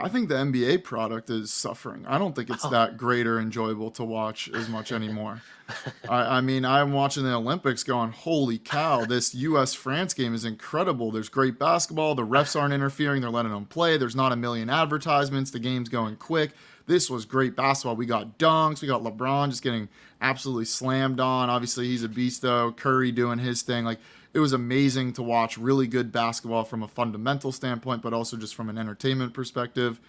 I think the NBA product is suffering. I don't think it's Oh, that great or enjoyable to watch as much anymore. I mean, I'm watching the Olympics going, holy cow, this US France game is incredible. There's great basketball. The refs aren't interfering. They're letting them play. There's not a million advertisements. The game's going quick. This was great basketball. We got dunks. We got LeBron just getting absolutely slammed on. Obviously, he's a beast, though. Curry doing his thing. Like, it was amazing to watch really good basketball from a fundamental standpoint, but also just from an entertainment perspective.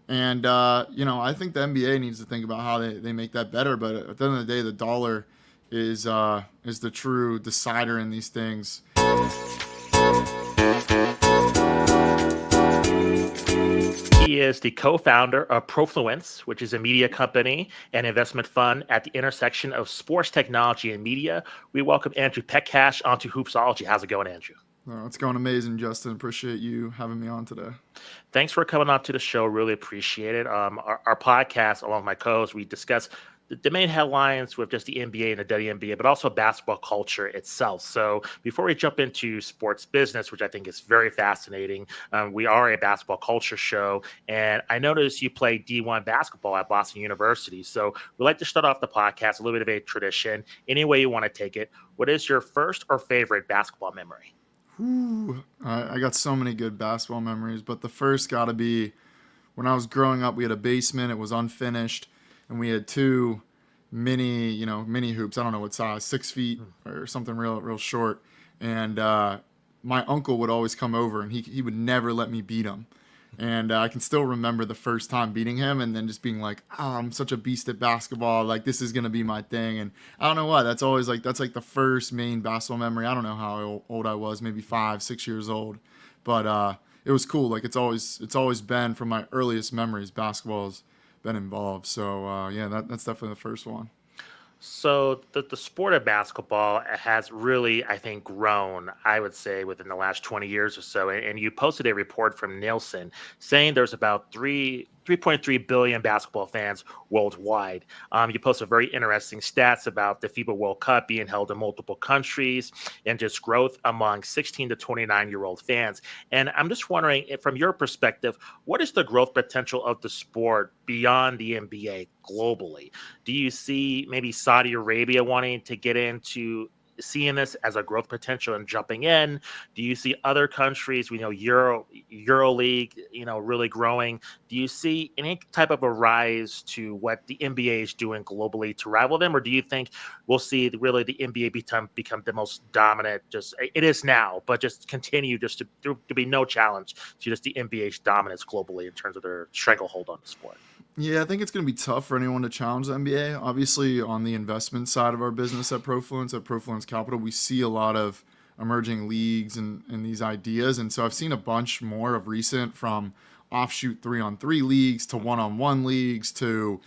And, I think the NBA needs to think about how they make that better. But at the end of the day, the dollar is the true decider in these things. he is the co-founder of Profluence, which is a media company and investment fund at the intersection of sports technology and media. We welcome Andrew Petcash onto Hoopsology. How's it going, Andrew? It's going amazing, Justin. Appreciate you having me on today. Thanks for coming on to the show. Really appreciate it. Our podcast, along with my co-hosts, we discuss the main headlines with just the NBA and the WNBA, but also basketball culture itself. So before we jump into sports business, which I think is very fascinating, we are a basketball culture show. And I noticed you play D1 basketball at Boston University. So we like to start off the podcast, a little bit of a tradition, any way you want to take it. What is your first or favorite basketball memory? Whew. I got so many good basketball memories, but the first got to be when I was growing up. We had a basement; it was unfinished, and we had two mini hoops. I don't know what size, 6 feet or something real short. And my uncle would always come over, and he would never let me beat him. And I can still remember the first time beating him, and then just being like, "Oh, I'm such a beast at basketball. Like this is gonna be my thing." And I don't know why. That's like the first main basketball memory. I don't know how old I was, maybe 5, 6 years old, but it was cool. Like it's always been from my earliest memories. Basketball's been involved. So yeah, that's definitely the first one. So the sport of basketball has really, I think, grown, I would say, within the last 20 years or so. And you posted a report from Nielsen saying there's about 3.3 billion basketball fans worldwide. You posted very interesting stats about the FIBA World Cup being held in multiple countries and just growth among 16 to 29-year-old fans. And I'm just wondering, from your perspective, what is the growth potential of the sport beyond the NBA globally? Do you see maybe Saudi Arabia wanting to get into seeing this as a growth potential and jumping in? Do you see other countries, we know Euro League, really growing? Do you see any type of a rise to what the NBA is doing globally to rival them, or do you think we'll see really the NBA become the most dominant? Just it is now, but just continue just to be no challenge to just the NBA's dominance globally in terms of their stranglehold on the sport. Yeah, I think it's going to be tough for anyone to challenge the NBA. Obviously, on the investment side of our business at Profluence Capital, we see a lot of emerging leagues and these ideas. And so I've seen a bunch more of recent, from offshoot 3-on-3 leagues to one-on-one leagues to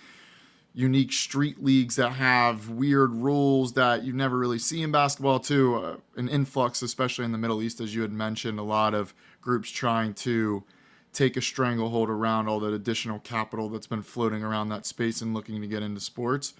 unique street leagues that have weird rules that you never really see in basketball, to an influx, especially in the Middle East, as you had mentioned, a lot of groups trying to take a stranglehold around all that additional capital that's been floating around that space and looking to get into sports.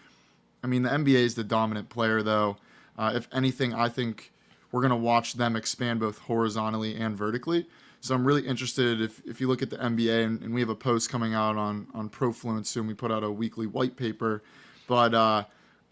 I mean, the NBA is the dominant player, though. If anything, I think we're going to watch them expand both horizontally and vertically. So I'm really interested, if you look at the NBA, and we have a post coming out on Profluence soon. We put out a weekly white paper, but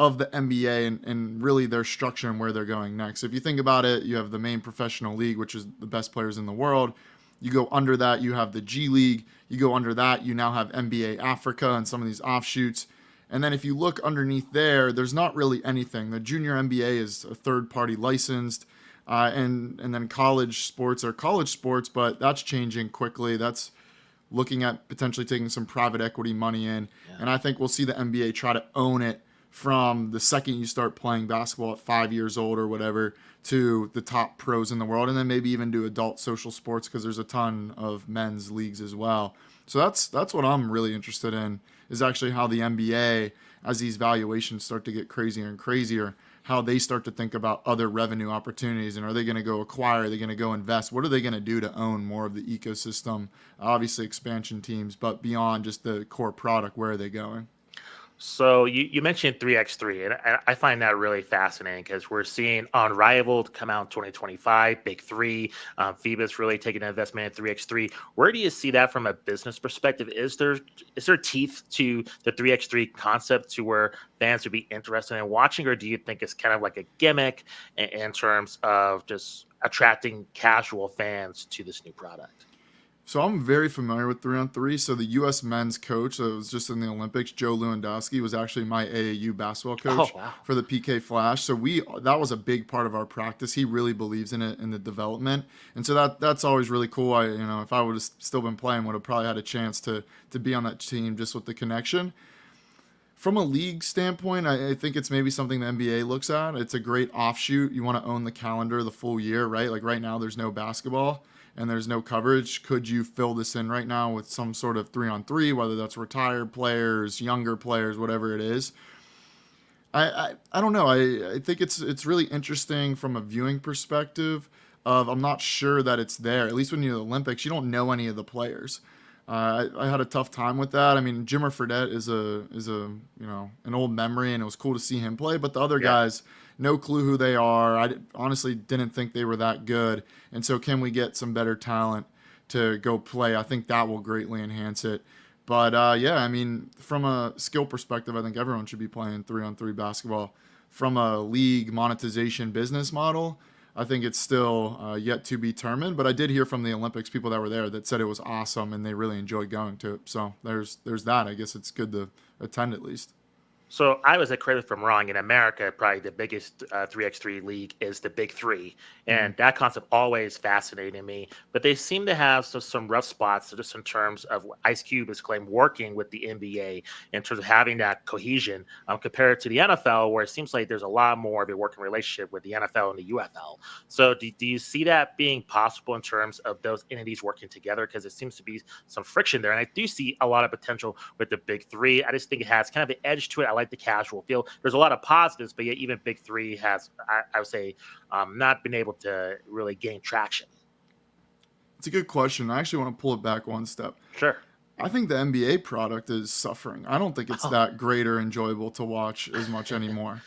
of the NBA and really their structure and where they're going next. If you think about it, you have the main professional league, which is the best players in the world. You go under that, you have the G League. You go under that, you now have NBA Africa and some of these offshoots. And then if you look underneath there, there's not really anything. The junior NBA is a third party licensed, and then college sports are college sports, but that's changing quickly. That's looking at potentially taking some private equity money in. Yeah. And I think we'll see the NBA try to own it from the second you start playing basketball at 5 years old or whatever to the top pros in the world, and then maybe even do adult social sports, because there's a ton of men's leagues as well. So that's what I'm really interested in, is actually how the NBA, as these valuations start to get crazier and crazier, how they start to think about other revenue opportunities, and are they going to go acquire, are they going to go invest, what are they going to do to own more of the ecosystem? Obviously expansion teams, but beyond just the core product, where are they going? So you mentioned 3x3, and I find that really fascinating because we're seeing Unrivaled come out in 2025, Big Three, Phoebus really taking an investment in 3x3. Where do you see that from a business perspective? Is there teeth to the 3x3 concept to where fans would be interested in watching, or do you think it's kind of like a gimmick in terms of just attracting casual fans to this new product? So I'm very familiar with 3-on-3. So the U.S. men's coach that was just in the Olympics, Joe Lewandowski, was actually my AAU basketball Oh coach wow. for the PK Flash. So that was a big part of our practice. He really believes in it in the development, and so that's always really cool. If I would have still been playing, would have probably had a chance to be on that team just with the connection. From a league standpoint, I think it's maybe something the NBA looks at. It's a great offshoot. You want to own the calendar the full year, right? Like right now, there's no basketball and there's no coverage. Could you fill this in right now with some sort of 3-on-3, whether that's retired players, younger players, whatever it is? I don't know. I think it's really interesting from a viewing perspective. I'm not sure that it's there. At least when you're at the Olympics, you don't know any of the players. I had a tough time with that. I mean, Jimmer Fredette is a an old memory, and it was cool to see him play. But the other Yeah. guys, no clue who they are. Honestly didn't think they were that good. And so, can we get some better talent to go play? I think that will greatly enhance it. But yeah, I mean, from a skill perspective, I think everyone should be playing 3-on-3 basketball. From a league monetization business model, I think it's still yet to be determined. But I did hear from the Olympics people that were there that said it was awesome and they really enjoyed going to it. So there's that. I guess it's good to attend at least. So I was, correct if I'm wrong, in America, probably the biggest 3x3 league is the Big Three. Mm-hmm. And that concept always fascinated me. But they seem to have some rough spots just in terms of what Ice Cube has claimed working with the NBA in terms of having that cohesion compared to the NFL, where it seems like there's a lot more of a working relationship with the NFL and the UFL. So do you see that being possible in terms of those entities working together? Because it seems to be some friction there. And I do see a lot of potential with the Big Three. I just think it has kind of an edge to it. I like the casual feel. There's a lot of positives, but yet even Big Three has, I would say, not been able to really gain traction. It's a good question. I actually want to pull it back one step. Sure. I think the NBA product is suffering. I don't think it's Oh. that great or enjoyable to watch as much anymore.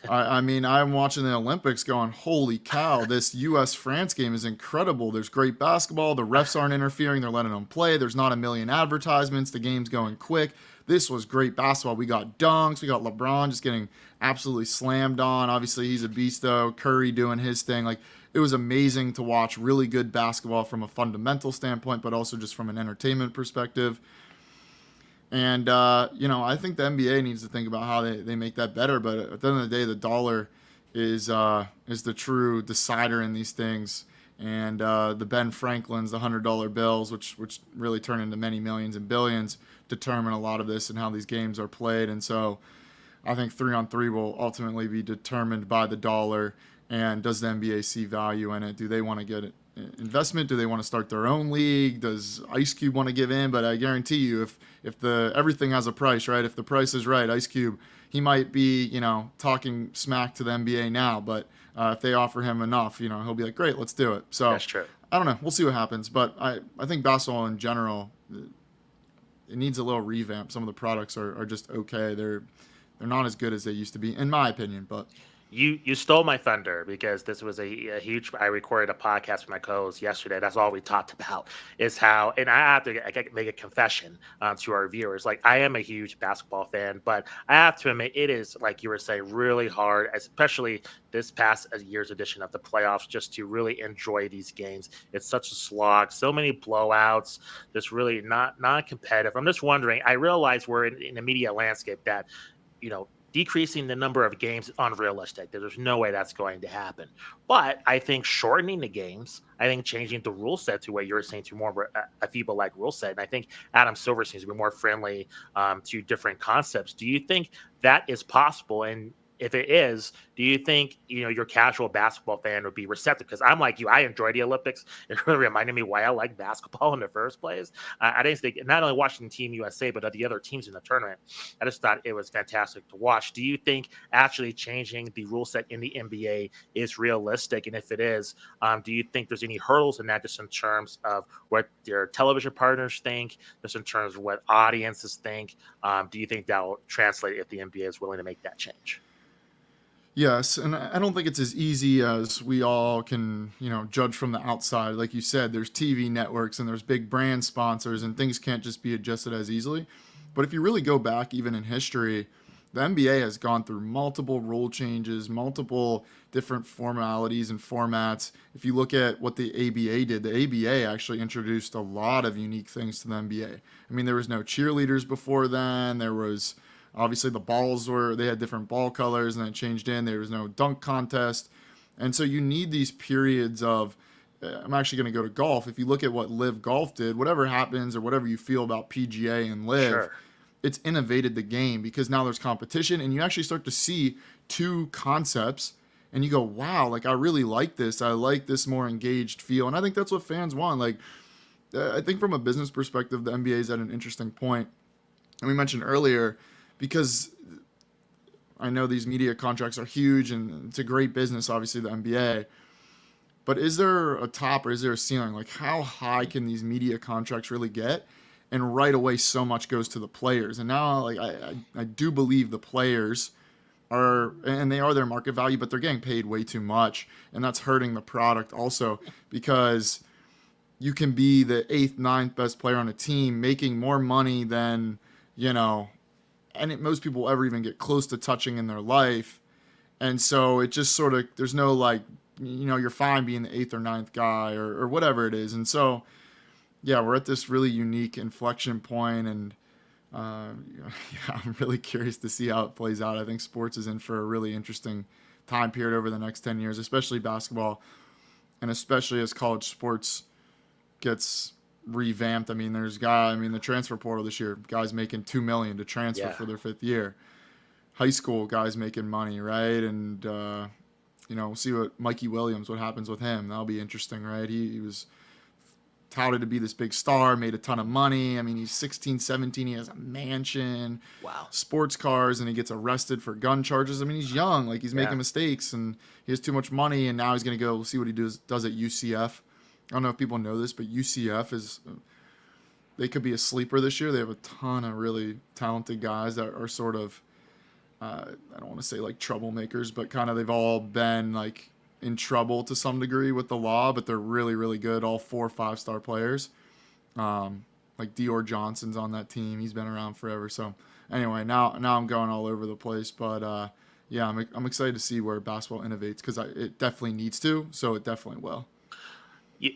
I mean, I'm watching the Olympics going, holy cow, this US France game is incredible. There's great basketball. The refs aren't interfering. They're letting them play. There's not a million advertisements. The game's going quick. This was great basketball. We got dunks. We got LeBron just getting absolutely slammed on. Obviously, he's a beast, though. Curry doing his thing. Like, it was amazing to watch really good basketball from a fundamental standpoint, but also just from an entertainment perspective. And I think the NBA needs to think about how they make that better. But at the end of the day, the dollar is the true decider in these things. And the Ben Franklins, the $100 bills, which really turn into many millions and billions, determine a lot of this and how these games are played. And so I think 3-on-3 will ultimately be determined by the dollar. And does the NBA see value in it? Do they want to get investment? Do they want to start their own league? Does Ice Cube want to give in? But I guarantee you, if the everything has a price, right? If the price is right, Ice Cube, he might be talking smack to the NBA now, but if they offer him enough, he'll be like, great, let's do it. So That's true. I don't know. We'll see what happens. But I think basketball in general, it needs a little revamp. Some of the products are just okay. They're not as good as they used to be, in my opinion. But You stole my thunder because this was a huge. I recorded a podcast with my co-host yesterday. That's all we talked about is how, and I have to make a confession to our viewers. Like I am a huge basketball fan, but I have to admit it is like you were saying really hard, especially this past year's edition of the playoffs, just to really enjoy these games. It's such a slog, so many blowouts. Just really not competitive. I'm just wondering. I realize we're in a media landscape that decreasing the number of games is unrealistic. There's no way that's going to happen. But I think shortening the games, I think changing the rule set to what you're saying to more of a FIBA-like rule set, and I think Adam Silver seems to be more friendly to different concepts. Do you think that is possible? And if it is, do you think your casual basketball fan would be receptive? Because I'm like you, I enjoy the Olympics. It really reminded me why I like basketball in the first place. I didn't think not only watching Team USA but the other teams in the tournament. I just thought it was fantastic to watch. Do you think actually changing the rule set in the NBA is realistic? And if it is, do you think there's any hurdles in that, just in terms of what their television partners think, just in terms of what audiences think? Do you think that will translate if the NBA is willing to make that change? Yes, and I don't think it's as easy as we all can, judge from the outside. Like you said, there's TV networks and there's big brand sponsors, and things can't just be adjusted as easily. But if you really go back, even in history, the NBA has gone through multiple rule changes, multiple different formalities and formats. If you look at what the ABA did, the ABA actually introduced a lot of unique things to the NBA. I mean, there was no cheerleaders before then. There was obviously they had different ball colors and then it changed in. There was no dunk contest. And so you need these periods of, I'm actually going to go to golf. If you look at what Live Golf did, whatever happens or whatever you feel about PGA and Live, Sure. it's innovated the game because now there's competition and you actually start to see two concepts and you go, wow, like I really like this. I like this more engaged feel. And I think that's what fans want. Like, I think from a business perspective, the NBA is at an interesting point. And we mentioned earlier, because I know these media contracts are huge and it's a great business, obviously, the NBA. But is there a top or is there a ceiling? Like, how high can these media contracts really get? And right away, so much goes to the players. And now, like, I do believe the players are, and they are their market value, but they're getting paid way too much. And that's hurting the product also because you can be the eighth, ninth best player on a team making more money than, most people will ever even get close to touching in their life. And so it just sort of, there's no like, you're fine being the eighth or ninth guy or whatever it is. And so, yeah, we're at this really unique inflection point, and yeah, I'm really curious to see how it plays out. I think sports is in for a really interesting time period over the next 10 years, especially basketball, and especially as college sports gets revamped. I mean, the transfer portal this year, guys making $2 million to transfer Yeah. for their fifth year. High school guys making money, right? And we'll see what Mikey Williams, what happens with him. That'll be interesting, right? He was touted to be this big star, made a ton of money. I mean, he's 16, 17. He has a mansion, Wow. sports cars, and he gets arrested for gun charges. I mean, he's young, like he's Yeah. making mistakes, and he has too much money. And now he's going to go see what he does at UCF. I don't know if people know this, but UCF they could be a sleeper this year. They have a ton of really talented guys that are sort of, I don't want to say like troublemakers, but kind of they've all been like in trouble to some degree with the law, but they're really, really good. All 4 or 5-star players. Like Dior Johnson's on that team. He's been around forever. So anyway, now I'm going all over the place, but yeah, I'm excited to see where basketball innovates because it definitely needs to. So it definitely will.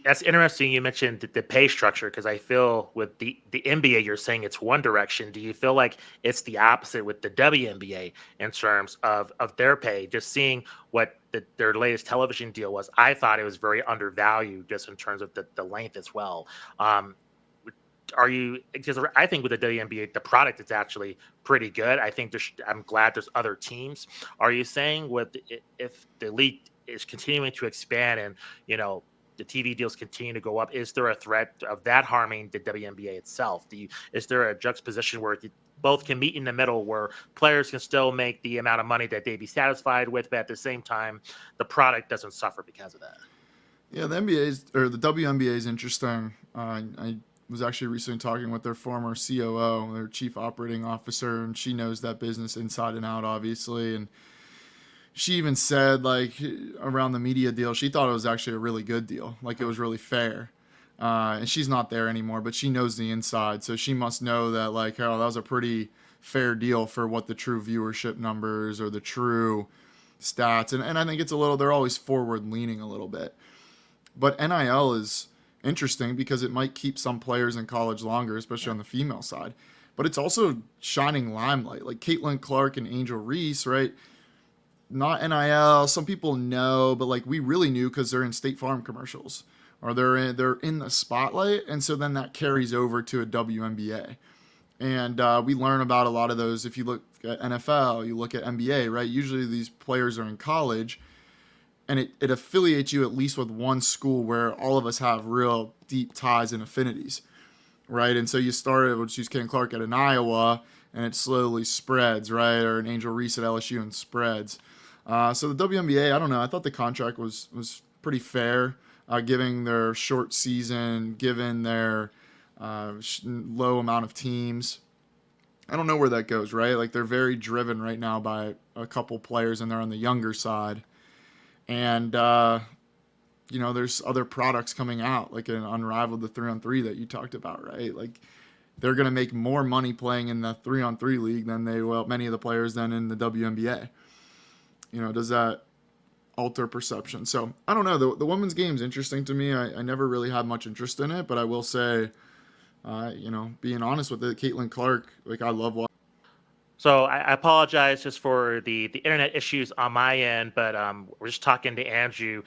That's interesting. You mentioned the pay structure, because I feel with the NBA, you're saying it's one direction. Do you feel like it's the opposite with the WNBA in terms of their pay? Just seeing what their latest television deal was, I thought it was very undervalued just in terms of the length as well. Um, are you? Because I think with the WNBA, the product is actually pretty good. I think I'm glad there's other teams. Are you saying if the league is continuing to expand and the TV deals continue to go up, is there a threat of that harming the WNBA itself? Is there a juxtaposition where both can meet in the middle, where players can still make the amount of money that they'd be satisfied with, but at the same time, the product doesn't suffer because of that? Yeah, the WNBA is interesting. I was actually recently talking with their former COO, their chief operating officer, and she knows that business inside and out, obviously. And she even said, like, around the media deal, she thought it was actually a really good deal. Like, it was really fair. And she's not there anymore, but she knows the inside. So she must know that, like, oh, that was a pretty fair deal for what the true viewership numbers or the true stats. And I think they're always forward leaning a little bit. But NIL is interesting because it might keep some players in college longer, especially on the female side. But it's also shining limelight. Like Caitlin Clark and Angel Reese, right? Not NIL. Some people know, but like we really knew because they're in State Farm commercials or they're in the spotlight, and so then that carries over to a WNBA. And we learn about a lot of those. If you look at NFL, you look at NBA, right? Usually these players are in college, and it affiliates you at least with one school where all of us have real deep ties and affinities, right? And so you started, let's use Ken Clark at an Iowa, and it slowly spreads, right? Or an Angel Reese at LSU and spreads. So the WNBA, I don't know. I thought the contract was pretty fair, given their short season, given their low amount of teams. I don't know where that goes, right? Like they're very driven right now by a couple players, and they're on the younger side. And there's other products coming out, like an Unrivaled, the 3-on-3 that you talked about, right? Like they're going to make more money playing in the 3-on-3 league than they will many of the players than in the WNBA. Does that alter perception? So I don't know. The women's game is interesting to me. I never really had much interest in it, but I will say, being honest with it, Caitlin Clark, like I love watching. So I apologize just for the internet issues on my end, but we're just talking to Andrew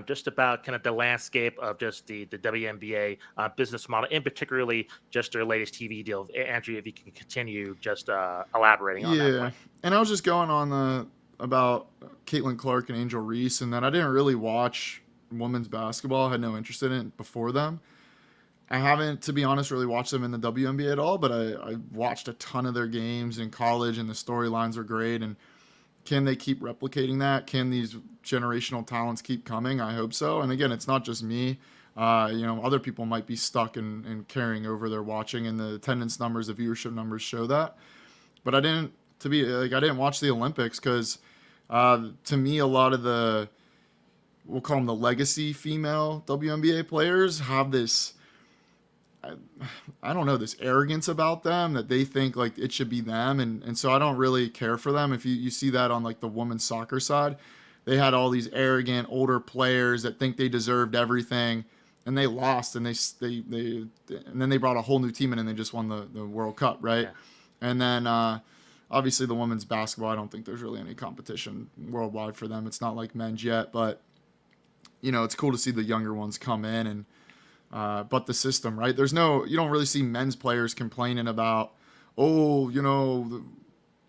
just about kind of the landscape of just the WNBA business model, and particularly just their latest TV deal. Andrew, if you can continue just elaborating on that Yeah, point. and I was just going on about Caitlin Clark and Angel Reese, and then I didn't really watch women's basketball. I had no interest in it before them. I haven't, to be honest, really watched them in the WNBA at all, but I watched a ton of their games in college, and the storylines are great. And can they keep replicating that? Can these generational talents keep coming? I hope so. And again, it's not just me. Other people might be stuck and carrying over their watching, and the attendance numbers, the viewership numbers show that. But I didn't watch the Olympics because, to me, a lot of we'll call them the legacy female WNBA players have this I don't know, this arrogance about them that they think like it should be them, and so I don't really care for them. If you see that on like the women's soccer side, they had all these arrogant older players that think they deserved everything, and they lost, and they and then they brought a whole new team in, and they just won the World Cup, right? Yeah. And then obviously the women's basketball, I don't think there's really any competition worldwide for them. It's not like men's yet, but it's cool to see the younger ones come in. And but the system, right? You don't really see men's players complaining about, oh,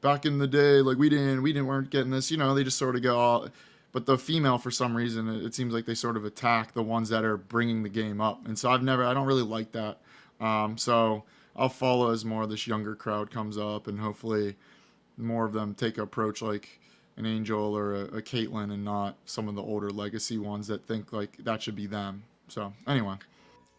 back in the day, like weren't getting this. They just sort of go all. But the female, for some reason, it seems like they sort of attack the ones that are bringing the game up. And so I don't really like that. So I'll follow as more of this younger crowd comes up, and hopefully more of them take an approach like an Angel or a Caitlyn, and not some of the older legacy ones that think like that should be them. So anyway.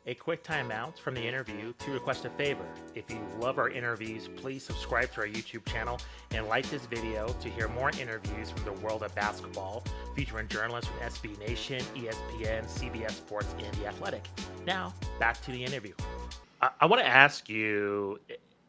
A quick timeout from the interview to request a favor. If you love our interviews, please subscribe to our YouTube channel and like this video to hear more interviews from the world of basketball, featuring journalists from SB Nation, ESPN, CBS Sports, and The Athletic. Now, back to the interview. I want to ask you,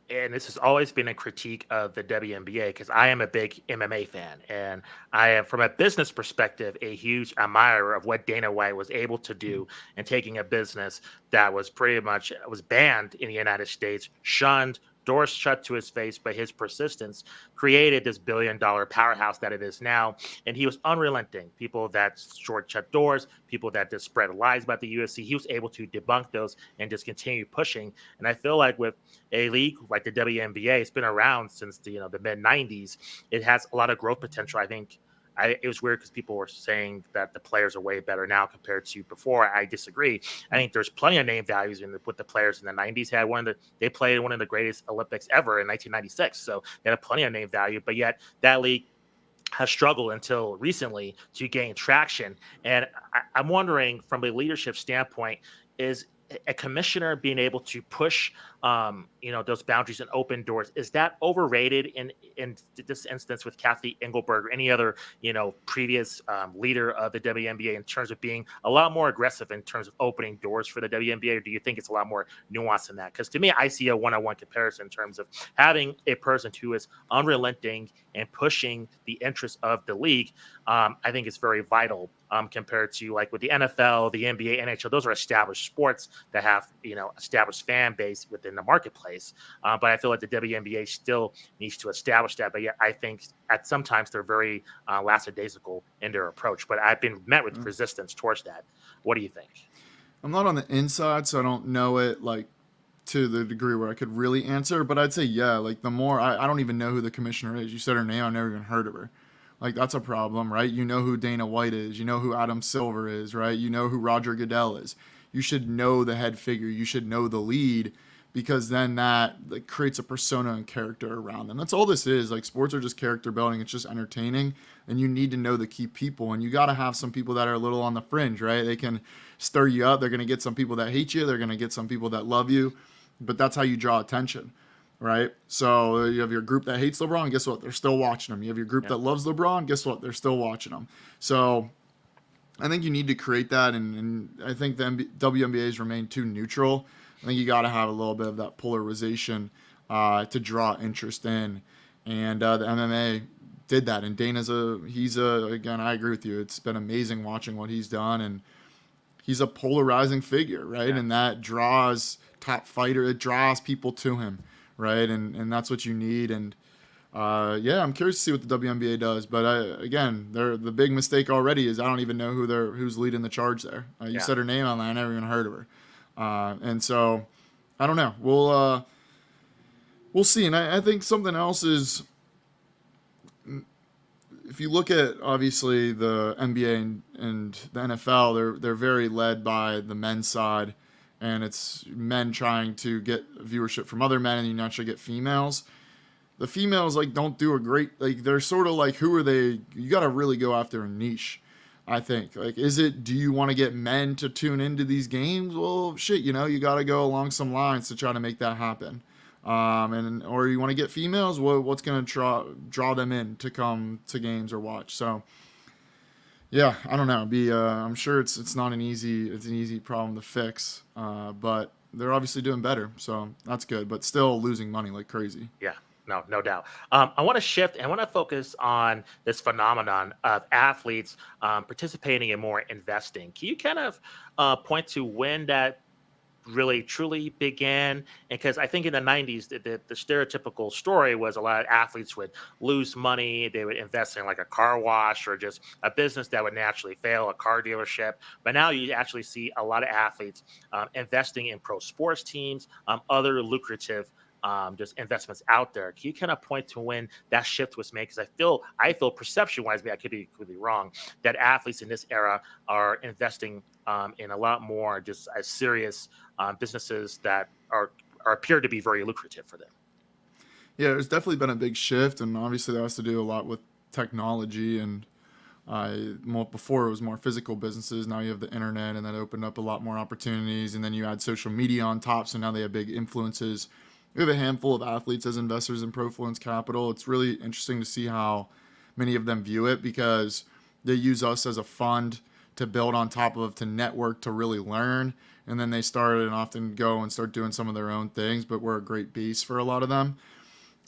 and this has always been a critique of the WNBA, because I am a big MMA fan, and I am, from a business perspective, a huge admirer of what Dana White was able to do in taking a business that was pretty much was banned in the United States, shunned, doors shut to his face, but his persistence created this billion-dollar powerhouse that it is now. And he was unrelenting. People that short shut doors, people that just spread lies about the UFC, he was able to debunk those and just continue pushing. And I feel like with a league like the WNBA, it's been around since the mid '90s. It has a lot of growth potential. I think it was weird because people were saying that the players are way better now compared to before. I disagree. I think there's plenty of name values with the players in the '90s. They played one of the greatest Olympics ever in 1996, so they had plenty of name value. But yet that league has struggled until recently to gain traction. And I'm wondering, from a leadership standpoint, is a commissioner being able to push those boundaries and open doors, is that overrated in this instance with Kathy Engelberg or any other previous leader of the WNBA, in terms of being a lot more aggressive in terms of opening doors for the WNBA? Or do you think it's a lot more nuanced than that? Because to me, I see a one-on-one comparison in terms of having a person who is unrelenting and pushing the interests of the league. I think it's very vital compared to like with the NFL, the NBA, NHL. Those are established sports that have established fan base within the marketplace. But I feel like the WNBA still needs to establish that. But yet I think at sometimes they're very lackadaisical in their approach. But I've been met with resistance towards that. What do you think? I'm not on the inside, so I don't know it like to the degree where I could really answer, but I'd say yeah. Like the more I don't even know who the commissioner is. You said her name, I've never even heard of her. Like that's a problem, right? You know who Dana White is, you know who Adam Silver is, right? You know who Roger Goodell is. You should know the head figure. You should know the lead, because then that like creates a persona and character around them. That's all this is. Like sports are just character building. It's just entertaining, and you need to know the key people. And you got to have some people that are a little on the fringe, right? They can stir you up. They're going to get some people that hate you. They're going to get some people that love you, but that's how you draw attention, right? So you have your group that hates LeBron. Guess what? They're still watching him. You have your group Yeah. that loves LeBron. Guess what? They're still watching him. So I think you need to create that, and I think the WNBA's remained too neutral. I think you got to have a little bit of that polarization to draw interest in, and the MMA did that. And he's a again, I agree with you. It's been amazing watching what he's done, and he's a polarizing figure, right? Yeah. And that draws top fighter. It draws people to him, right? And that's what you need. And yeah, I'm curious to see what the WNBA does. But again, the big mistake already is I don't even know who's leading the charge there. You Yeah. said her name on there, I never even heard of her. And so I don't know. We'll see. And I think something else is, if you look at obviously the NBA and the NFL, they're very led by the men's side, and it's men trying to get viewership from other men, and you naturally get females. The females like don't do a great, like they're sort of like, who are they? You got to really go after a niche. I think, like, do you want to get men to tune into these games? Well, shit, you got to go along some lines to try to make that happen. Or you want to get females? What's going to draw them in to come to games or watch? So yeah, I don't know. I'm sure it's not an easy problem to fix, but they're obviously doing better, so that's good. But still losing money like crazy. Yeah, no doubt. I want to shift and I want to focus on this phenomenon of athletes participating in more investing. Can you kind of point to when that really truly began? And because I think in the 90s, the stereotypical story was a lot of athletes would lose money. They would invest in like a car wash or just a business that would naturally fail, a car dealership. But now you actually see a lot of athletes investing in pro sports teams, other lucrative just investments out there. Can you kind of point to when that shift was made? Because I feel perception wise, maybe I could be completely wrong, that athletes in this era are investing in a lot more just as serious businesses that appear to be very lucrative for them. Yeah, there's definitely been a big shift, and obviously that has to do a lot with technology. And before it was more physical businesses. Now you have the internet, and that opened up a lot more opportunities. And then you add social media on top, so now they have big influences. We have a handful of athletes as investors in Profluence Capital. It's really interesting to see how many of them view it, because they use us as a fund to build on top of, to network, to really learn. And then they start and often go and start doing some of their own things, but we're a great base for a lot of them.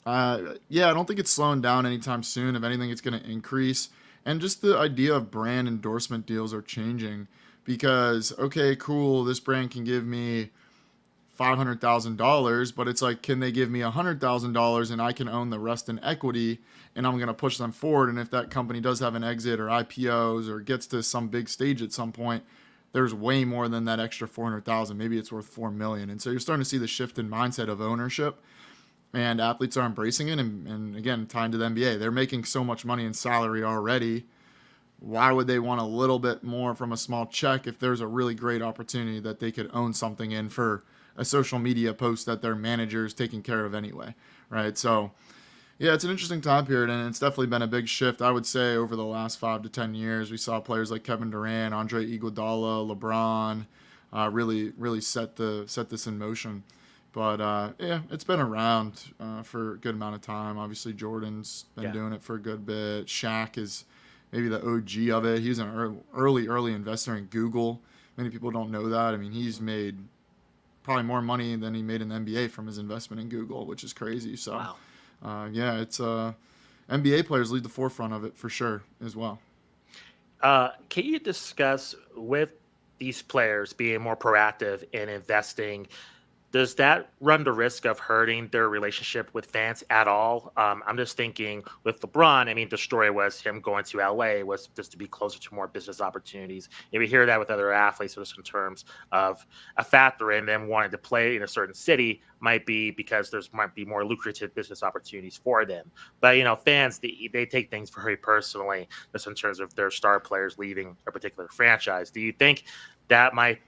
Yeah, I don't think it's slowing down anytime soon. If anything, it's going to increase. And just the idea of brand endorsement deals are changing, because, okay, cool, this brand can give me $500,000, but it's like, can they give me $100,000 and I can own the rest in equity, and I'm going to push them forward. And if that company does have an exit or IPOs or gets to some big stage at some point, there's way more than that extra 400,000. Maybe it's worth 4 million. And so you're starting to see the shift in mindset of ownership, and athletes are embracing it. And again, tying to the NBA, they're making so much money in salary already. Why would they want a little bit more from a small check if there's a really great opportunity that they could own something in for a social media post that their manager is taking care of anyway, right? So yeah, it's an interesting time period, and it's definitely been a big shift. I would say over the last 5 to 10 years, we saw players like Kevin Durant, Andre Iguodala, LeBron, really set this in motion. But yeah, it's been around for a good amount of time. Obviously, Jordan's been Yeah. doing it for a good bit. Shaq is maybe the OG of it. He's an early investor in Google. Many people don't know that. I mean, he's made probably more money than he made in the NBA from his investment in Google, which is crazy. So, Wow. yeah, it's NBA players lead the forefront of it for sure as well. Can you discuss with these players being more proactive in investing? Does that run the risk of hurting their relationship with fans at all? I'm just thinking with LeBron. I mean, the story was him going to LA was just to be closer to more business opportunities. And we hear that with other athletes, just in terms of a factor in them wanting to play in a certain city might be because there's might be more lucrative business opportunities for them. But fans they take things very personally, just in terms of their star players leaving a particular franchise. Do you think that might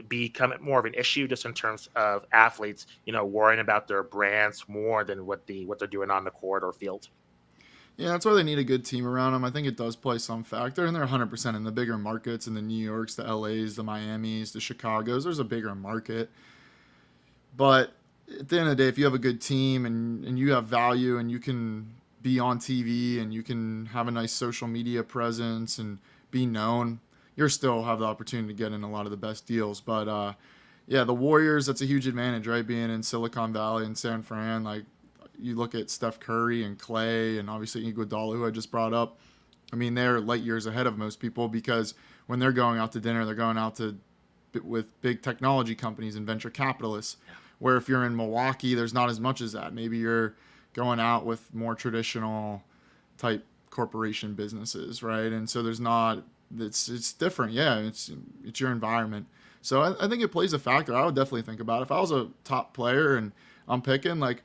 become more of an issue just in terms of athletes, worrying about their brands more than what they're doing on the court or field? Yeah, that's why they need a good team around them. I think it does play some factor, and they're 100% in the bigger markets, in the New Yorks, the LAs, the Miamis, the Chicagos. There's a bigger market, but at the end of the day, if you have a good team and you have value and you can be on TV and you can have a nice social media presence and be known, you'll still have the opportunity to get in a lot of the best deals. But yeah, the Warriors, that's a huge advantage, right? Being in Silicon Valley and San Fran, like you look at Steph Curry and Clay and obviously Iguodala, who I just brought up. I mean, they're light years ahead of most people because when they're going out to dinner, they're going out to with big technology companies and venture capitalists. Yeah. Where if you're in Milwaukee, there's not as much as that. Maybe you're going out with more traditional type corporation businesses, right? And so there's not. It's different. Yeah, it's your environment. So I think it plays a factor. I would definitely think about it. If I was a top player and I'm picking, like,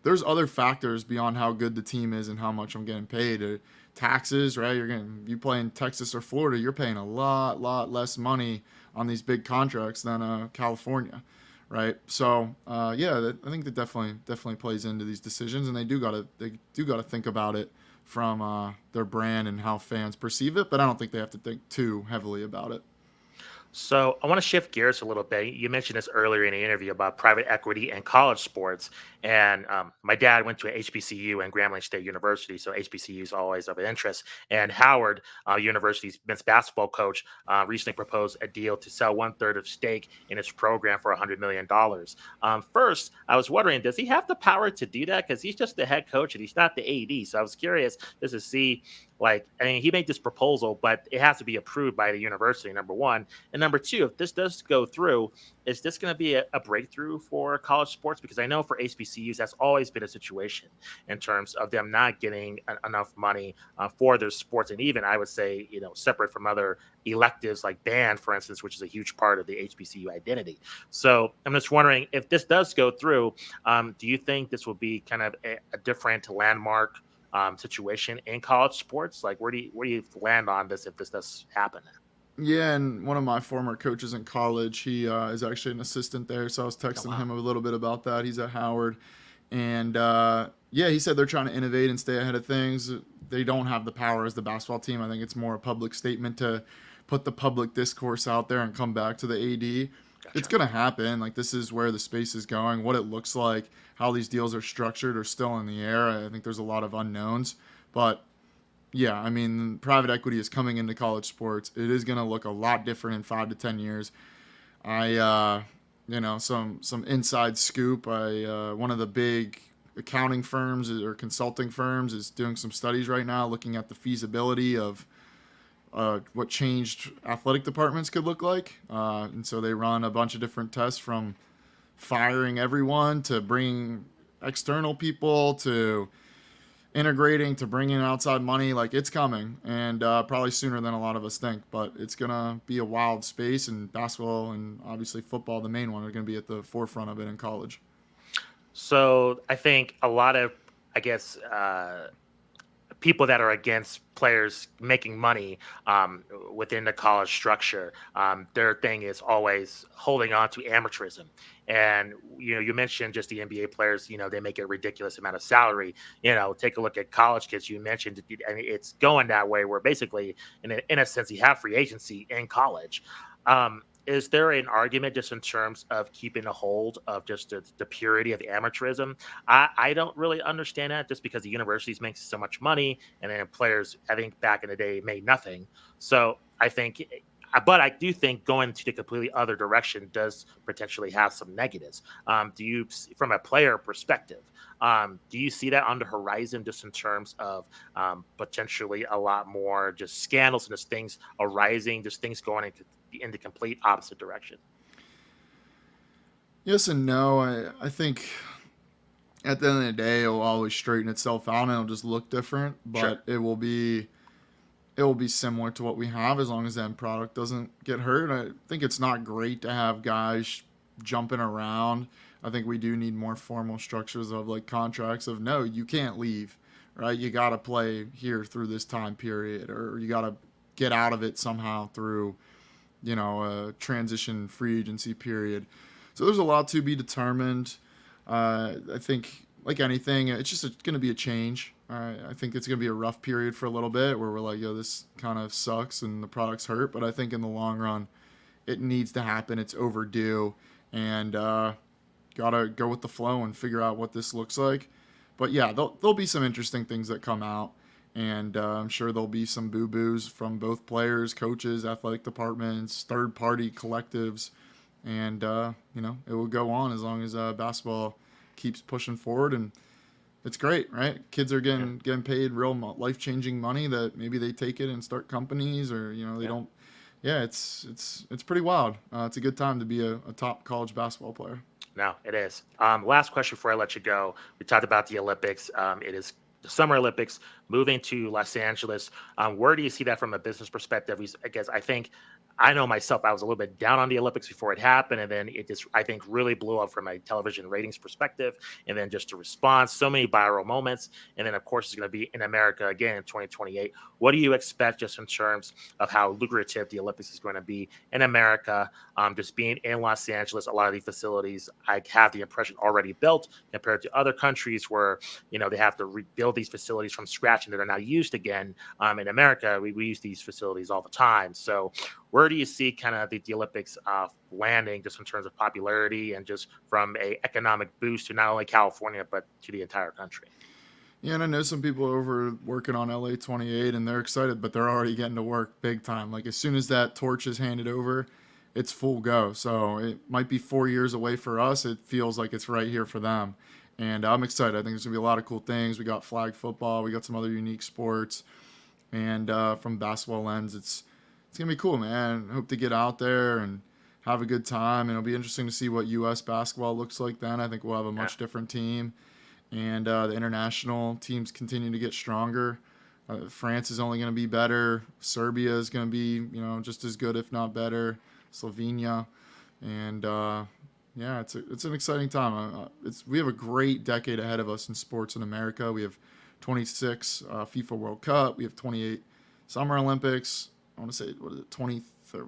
there's other factors beyond how good the team is and how much I'm getting paid. Taxes, right? You play in Texas or Florida, you're paying a lot less money on these big contracts than California, right? So yeah, I think that definitely plays into these decisions, and they do gotta think about it from their brand and how fans perceive it. But I don't think they have to think too heavily about it. So I want to shift gears a little bit. You mentioned this earlier in the interview about private equity and college sports. And my dad went to a HBCU and Grambling State University, so HBCU is always of interest. And Howard University's men's basketball coach recently proposed a deal to sell one third of stake in his program for $100 million. First, I was wondering, does he have the power to do that? Because he's just the head coach and he's not the AD. So I was curious just to see. Like, I mean, he made this proposal, but it has to be approved by the university, number one. And number two, if this does go through, is this going to be a breakthrough for college sports? Because I know for HBCUs, that's always been a situation in terms of them not getting enough money for their sports. And even I would say, separate from other electives like band, for instance, which is a huge part of the HBCU identity. So I'm just wondering if this does go through, do you think this will be kind of a different landmark situation in college sports? Like, where do you land on this if this does happen? Yeah, and one of my former coaches in college, he is actually an assistant there. So I was Oh texting wow. him a little bit about that. He's at Howard, and yeah, he said they're trying to innovate and stay ahead of things. They don't have the power as the basketball team. I think it's more a public statement to put the public discourse out there and come back to the AD. It's Gotcha. gonna happen. Like, this is where the space is going. What it looks like, how these deals are structured, are still in the air. I think there's a lot of unknowns, but yeah, I mean, private equity is coming into college sports. It is going to look a lot different in 5 to 10 years. I, some inside scoop. One of the big accounting firms or consulting firms is doing some studies right now, looking at the feasibility of what changed athletic departments could look like. And so they run a bunch of different tests, from firing everyone to bringing external people to integrating to bring in outside money. Like, it's coming, and probably sooner than a lot of us think. But it's gonna be a wild space, and basketball and obviously football, the main one, are gonna be at the forefront of it in college. So I think a lot of, I guess, people that are against players making money within the college structure, their thing is always holding on to amateurism. And you mentioned just the NBA players. They make a ridiculous amount of salary. Take a look at college kids. You mentioned, and it's going that way, where basically, in a sense, you have free agency in college. Is there an argument just in terms of keeping a hold of just the purity of amateurism? I don't really understand that, just because the universities make so much money, and then players, I think back in the day, made nothing. So I think, but I do think going to the completely other direction does potentially have some negatives. From a player perspective, do you see that on the horizon, just in terms of potentially a lot more just scandals and just things arising, just things going in the complete opposite direction? Yes and no. I think at the end of the day, it'll always straighten itself out and it'll just look different, Sure. but it will be similar to what we have as long as the end product doesn't get hurt. I think it's not great to have guys jumping around. I think we do need more formal structures of like contracts of no, you can't leave, right? You got to play here through this time period, or you got to get out of it somehow through, a transition free agency period. So there's a lot to be determined. I think, like anything, it's just going to be a change. I think it's going to be a rough period for a little bit where we're like, yo, this kind of sucks and the product's hurt. But I think in the long run, it needs to happen. It's overdue. And got to go with the flow and figure out what this looks like. But yeah, there'll be some interesting things that come out. And I'm sure there'll be some boo boos from both players, coaches, athletic departments, third party collectives. And, it will go on as long as basketball keeps pushing forward. And it's great, right? Kids are Yeah. getting paid real life changing money that maybe they take it and start companies, or they Yeah. don't. Yeah, it's pretty wild. It's a good time to be a top college basketball player. No, it is. Last question before I let you go. We talked about the Olympics. It is the Summer Olympics moving to Los Angeles. Where do you see that from a business perspective? I guess I know myself, I was a little bit down on the Olympics before it happened, and then it just, I think, really blew up from a television ratings perspective. And then just a response, so many viral moments. And then, of course, it's going to be in America again in 2028. What do you expect just in terms of how lucrative the Olympics is going to be in America? Just being in Los Angeles, a lot of the facilities I have the impression already built compared to other countries where they have to rebuild these facilities from scratch and they're not used again. In America, we use these facilities all the time. So where do you see kind of the Olympics landing just in terms of popularity and just from a economic boost to not only California but to the entire country? Yeah, and I know some people over working on LA 28 and they're excited, but they're already getting to work big time. Like as soon as that torch is handed over, it's full go. So it might be 4 years away for us. It feels like it's right here for them. And I'm excited. I think there's going to be a lot of cool things. We got flag football, we got some other unique sports. And from basketball lens, it's going to be cool, man. I hope to get out there and have a good time. And it'll be interesting to see what U.S. basketball looks like then. I think we'll have a Yeah. much different team and the international teams continue to get stronger. France is only going to be better. Serbia is going to be, just as good, if not better. Slovenia, and yeah, it's an exciting time. We have a great decade ahead of us in sports in America. We have 26 FIFA World Cup. We have 28 Summer Olympics. I want to say what is it 20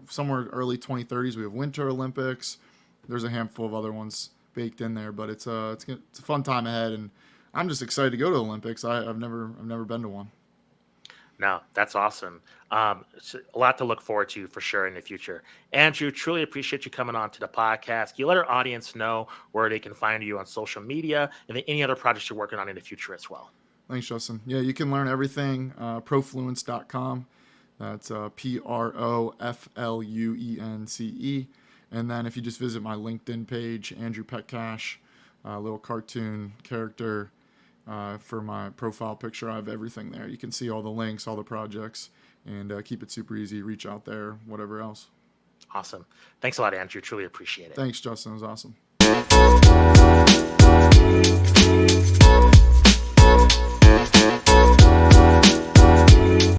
somewhere early 2030s. We have Winter Olympics. There's a handful of other ones baked in there, but it's a fun time ahead, and I'm just excited to go to the Olympics. I've never been to one. No, that's awesome. It's a lot to look forward to for sure in the future. Andrew, truly appreciate you coming on to the podcast. Can you let our audience know where they can find you on social media and then any other projects you're working on in the future as well? Thanks, Justin. Yeah, you can learn everything profluence.com. That's Profluence. And then if you just visit my LinkedIn page, Andrew Petcash, little cartoon character for my profile picture, I have everything there. You can see all the links, all the projects, and keep it super easy. Reach out there, whatever else. Awesome. Thanks a lot, Andrew. Truly appreciate it. Thanks, Justin. It was awesome.